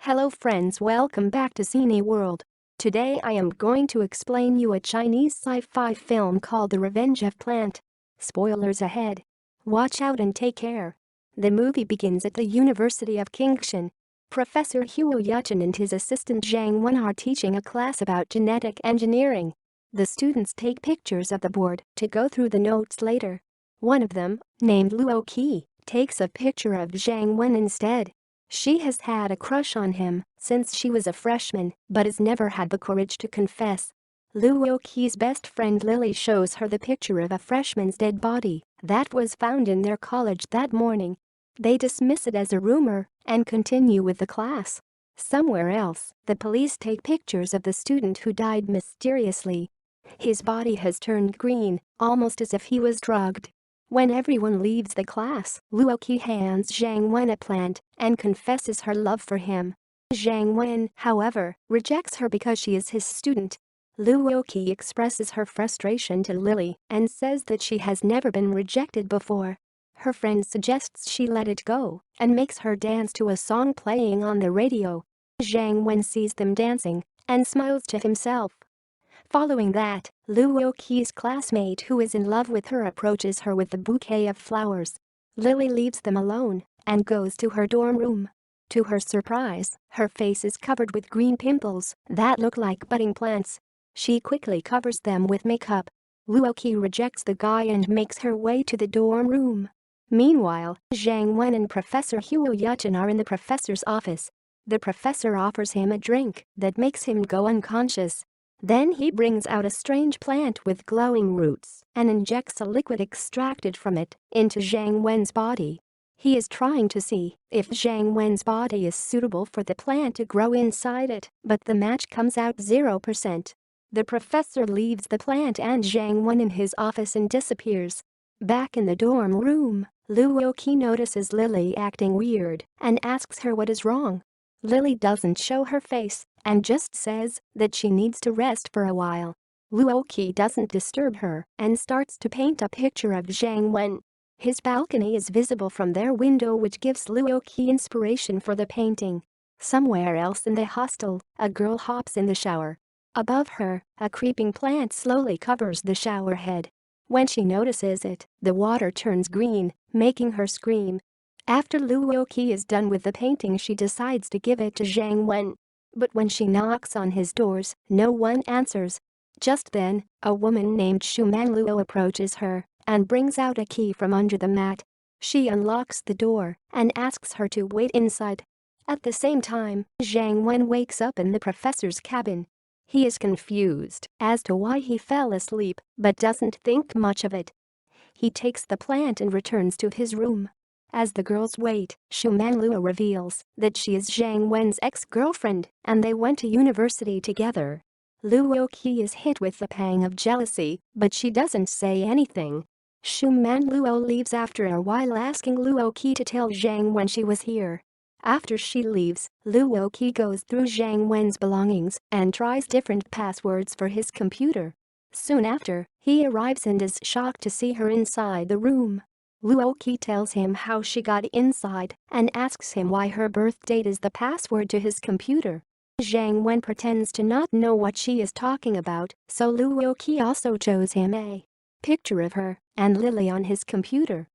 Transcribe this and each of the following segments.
Hello friends, welcome back to Cini World. Today I am going to explain you a Chinese sci-fi film called The Revenge of Plant. Spoilers ahead. Watch out and take care. The movie begins at the University of Qingshan. Professor Huo Yuchun and his assistant Zheng Wen are teaching a class about genetic engineering. The students take pictures of the board to go through the notes later. One of them, named Luo Qi, takes a picture of Zheng Wen instead. She has had a crush on him since she was a freshman but has never had the courage to confess. Luo Qi's best friend Lily shows her the picture of a freshman's dead body that was found in their college that morning. They dismiss it as a rumor and continue with the class. Somewhere else, the police take pictures of the student who died mysteriously. His body has turned green, almost as if he was drugged. When everyone leaves the class, Luo Qi hands Zheng Wen a plant and confesses her love for him. Zheng Wen, however, rejects her because she is his student. Luo Qi expresses her frustration to Lily and says that she has never been rejected before. Her friend suggests she let it go and makes her dance to a song playing on the radio. Zheng Wen sees them dancing and smiles to himself. Following that, Luo Qi's classmate who is in love with her approaches her with a bouquet of flowers. Lily leaves them alone and goes to her dorm room. To her surprise, her face is covered with green pimples that look like budding plants. She quickly covers them with makeup. Luo Qi rejects the guy and makes her way to the dorm room. Meanwhile, Zheng Wen and Professor Huo Yuchun are in the professor's office. The professor offers him a drink that makes him go unconscious. Then he brings out a strange plant with glowing roots and injects a liquid extracted from it into Zheng Wen's body. He is trying to see if Zheng Wen's body is suitable for the plant to grow inside it, but the match comes out 0%. The professor leaves the plant and Zheng Wen in his office and disappears. Back in the dorm room, Luo Qi notices Lily acting weird and asks her what is wrong. Lily doesn't show her face and just says that she needs to rest for a while. Luo Qi doesn't disturb her and starts to paint a picture of Zheng Wen. His balcony is visible from their window, which gives Luo Qi inspiration for the painting. Somewhere else in the hostel, a girl hops in the shower. Above her, a creeping plant slowly covers the shower head. When she notices it, the water turns green, making her scream. After Luo Qi is done with the painting, she decides to give it to Zheng Wen. But when she knocks on his doors, no one answers. Just then, a woman named Luo approaches her and brings out a key from under the mat. She unlocks the door and asks her to wait inside. At the same time, Zheng Wen wakes up in the professor's cabin. He is confused as to why he fell asleep but doesn't think much of it. He takes the plant and returns to his room. As the girls wait, Luo reveals that she is Zheng Wen's ex-girlfriend and they went to university together. Luo Qi is hit with a pang of jealousy, but she doesn't say anything. Luo leaves after a while, asking Luo Qi to tell Zheng Wen she was here. After she leaves, Luo Qi goes through Zheng Wen's belongings and tries different passwords for his computer. Soon after, he arrives and is shocked to see her inside the room. Luo Qi tells him how she got inside and asks him why her birth date is the password to his computer. Zheng Wen pretends to not know what she is talking about, so Luo Qi also shows him a picture of her and Lily on his computer.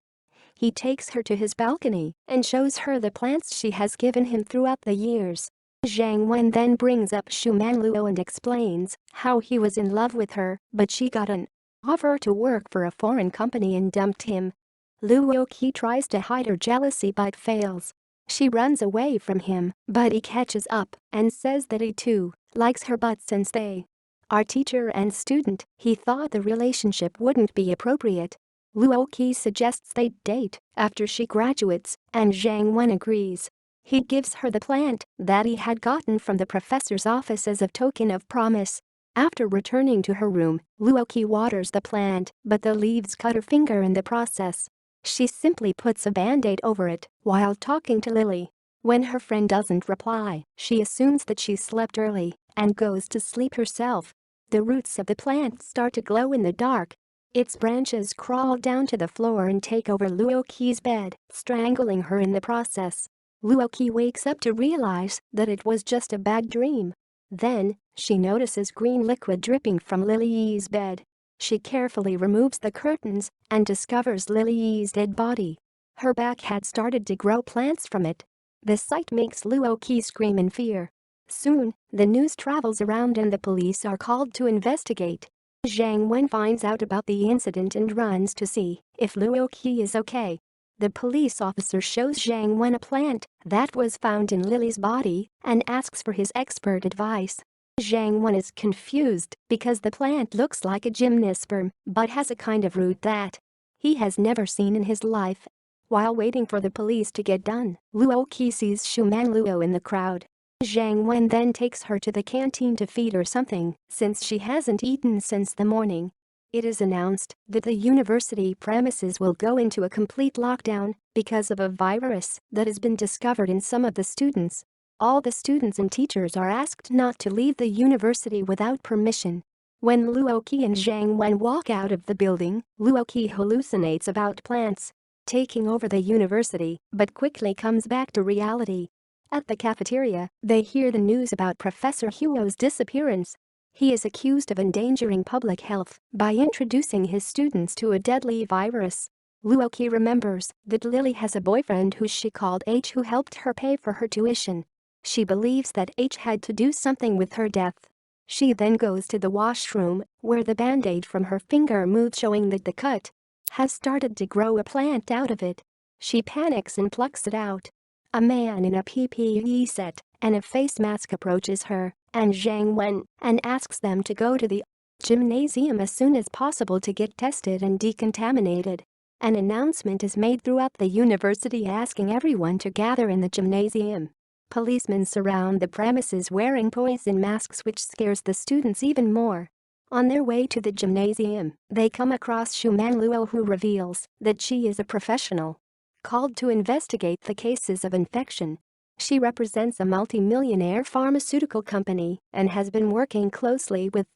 He takes her to his balcony and shows her the plants she has given him throughout the years. Zheng Wen then brings up Luo and explains how he was in love with her, but she got an offer to work for a foreign company and dumped him. Luo Qi tries to hide her jealousy but fails. She runs away from him, but he catches up and says that he too likes her, but since they are teacher and student, he thought the relationship wouldn't be appropriate. Luo Qi suggests they date after she graduates and Zheng Wen agrees. He gives her the plant that he had gotten from the professor's office as a token of promise. After returning to her room, Luo Qi waters the plant, but the leaves cut her finger in the process. She simply puts a band-aid over it while talking to Lily. When her friend doesn't reply, she assumes that she slept early and goes to sleep herself. The roots of the plant start to glow in the dark. Its branches crawl down to the floor and take over Luo Qi's bed, strangling her in the process. Luo Qi wakes up to realize that it was just a bad dream. Then, she notices green liquid dripping from Lily Yi's bed. She carefully removes the curtains and discovers Lily Yi's dead body. Her back had started to grow plants from it. The sight makes Luo Qi scream in fear. Soon, the news travels around and the police are called to investigate. Zheng Wen finds out about the incident and runs to see if Luo Qi is okay. The police officer shows Zheng Wen a plant that was found in Lily's body and asks for his expert advice. Zheng Wen is confused because the plant looks like a gymnosperm but has a kind of root that he has never seen in his life. While waiting for the police to get done, Luo Qi sees Shuman Luo in the crowd. Zheng Wen then takes her to the canteen to feed her something since she hasn't eaten since the morning. It is announced that the university premises will go into a complete lockdown because of a virus that has been discovered in some of the students. All the students and teachers are asked not to leave the university without permission. When Luo Qi and Zheng Wen walk out of the building, Luo Qi hallucinates about plants taking over the university but quickly comes back to reality. At the cafeteria, they hear the news about Professor Huo's disappearance. He is accused of endangering public health by introducing his students to a deadly virus. Luo Qi remembers that Lily has a boyfriend who she called H who helped her pay for her tuition. She believes that H had to do something with her death. She then goes to the washroom where the band-aid from her finger moves showing that the cut has started to grow a plant out of it. She panics and plucks it out. A man in a PPE set and a face mask approaches her and Zheng Wen and asks them to go to the gymnasium as soon as possible to get tested and decontaminated. An announcement is made throughout the university asking everyone to gather in the gymnasium. Policemen surround the premises wearing poison masks, which scares the students even more. On their way to the gymnasium, they come across Shuman Luo, who reveals that she is a professional called to investigate the cases of infection. She represents a multi-millionaire pharmaceutical company and has been working closely with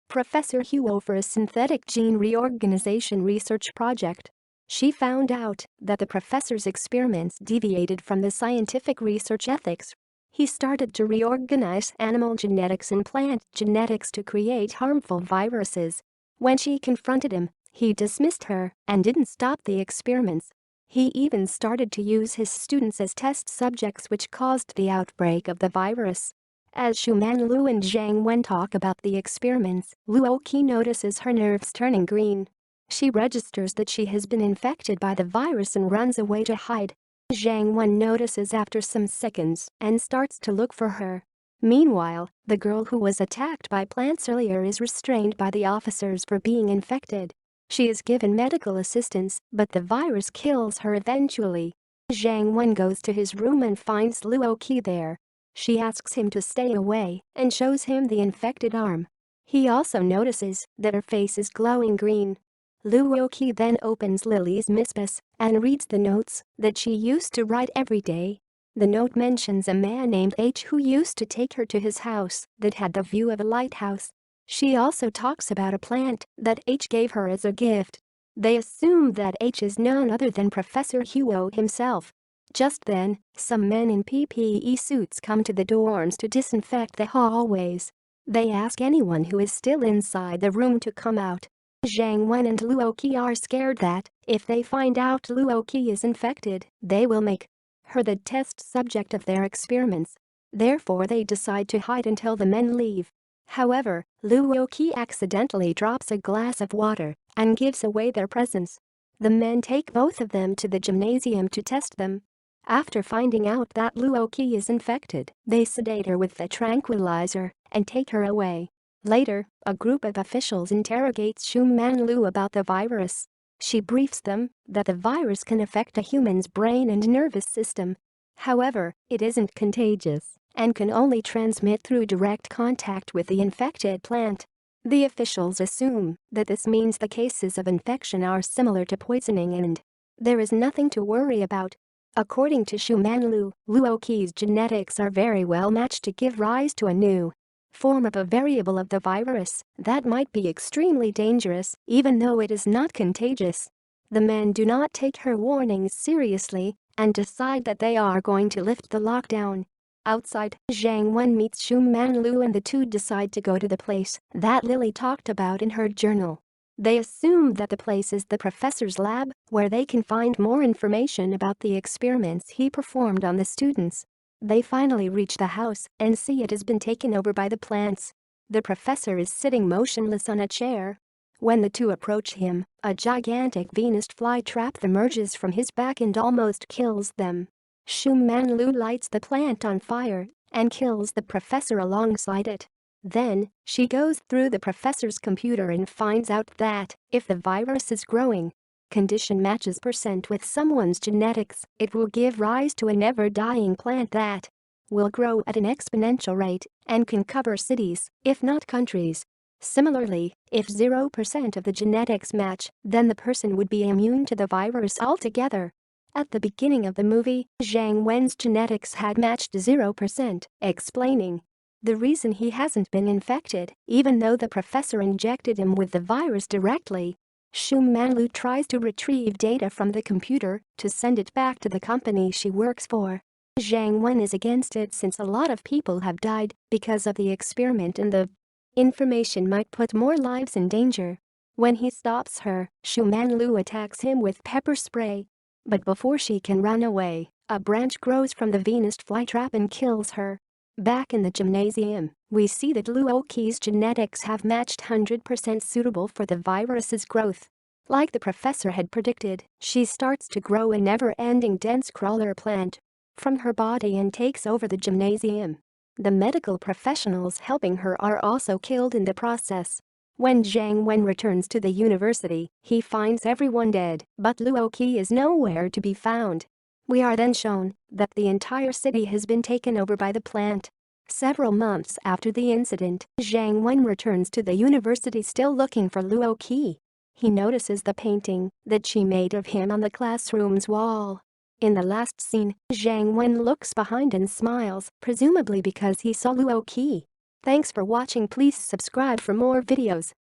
Professor Huo for a synthetic gene reorganization research project. She found out that the professor's experiments deviated from the scientific research ethics. He started to reorganize animal genetics and plant genetics to create harmful viruses. When she confronted him, he dismissed her and didn't stop the experiments. He even started to use his students as test subjects, which caused the outbreak of the virus. As Shuman Lu and Zheng Wen talk about the experiments, Luo Qi notices her nerves turning green. She registers that she has been infected by the virus and runs away to hide. Zheng Wen notices after some seconds and starts to look for her. Meanwhile, the girl who was attacked by plants earlier is restrained by the officers for being infected. She is given medical assistance, but the virus kills her eventually. Zheng Wen goes to his room and finds Luo Qi there. She asks him to stay away and shows him the infected arm. He also notices that her face is glowing green. Luo Qi then opens Lily's mistress and reads the notes that she used to write every day. The note mentions a man named H who used to take her to his house that had the view of a lighthouse. She also talks about a plant that H gave her as a gift. They assume that H is none other than Professor Huo himself. Just then, some men in PPE suits come to the dorms to disinfect the hallways. They ask anyone who is still inside the room to come out. Zheng Wen and Luo Qi are scared that, if they find out Luo Qi is infected, they will make her the test subject of their experiments. Therefore they decide to hide until the men leave. However, Luo Qi accidentally drops a glass of water and gives away their presence. The men take both of them to the gymnasium to test them. After finding out that Luo Qi is infected, they sedate her with a tranquilizer and take her away. Later, a group of officials interrogates Shuman Lu about the virus. She briefs them that the virus can affect a human's brain and nervous system. However, it isn't contagious and can only transmit through direct contact with the infected plant. The officials assume that this means the cases of infection are similar to poisoning and there is nothing to worry about. According to Shuman Lu, Luo Qi's genetics are very well matched to give rise to a new form of a variable of the virus that might be extremely dangerous even though it is not contagious. The men do not take her warnings seriously and decide that they are going to lift the lockdown. Outside, Zheng Wen meets Xu Manlu and the two decide to go to the place that Lily talked about in her journal. They assume that the place is the professor's lab, where they can find more information about the experiments he performed on the students. They finally reach the house and see it has been taken over by the plants. The professor is sitting motionless on a chair. When the two approach him, a gigantic Venus flytrap emerges from his back and almost kills them. Xu Manlu lights the plant on fire and kills the professor alongside it. Then, she goes through the professor's computer and finds out that, if the virus is growing condition matches % with someone's genetics, it will give rise to a never-dying plant that will grow at an exponential rate and can cover cities, if not countries. Similarly, if 0% of the genetics match, then the person would be immune to the virus altogether. At the beginning of the movie, Zheng Wen's genetics had matched 0%, explaining the reason he hasn't been infected, even though the professor injected him with the virus directly. Xu Manlu tries to retrieve data from the computer to send it back to the company she works for. Zheng Wen is against it since a lot of people have died because of the experiment and the information might put more lives in danger. When he stops her, Xu Manlu attacks him with pepper spray. But before she can run away, a branch grows from the Venus flytrap and kills her. Back in the gymnasium, we see that Luo Qi's genetics have matched 100% suitable for the virus's growth. Like the professor had predicted, she starts to grow a never-ending dense crawler plant from her body and takes over the gymnasium. The medical professionals helping her are also killed in the process. When Zheng Wen returns to the university, he finds everyone dead, but Luo Qi is nowhere to be found. We are then shown that the entire city has been taken over by the plant. Several months after the incident, Zheng Wen returns to the university still looking for Luo Qi. He notices the painting that she made of him on the classroom's wall. In the last scene, Zheng Wen looks behind and smiles, presumably because he saw Luo Qi. Thanks for watching. Please subscribe for more videos.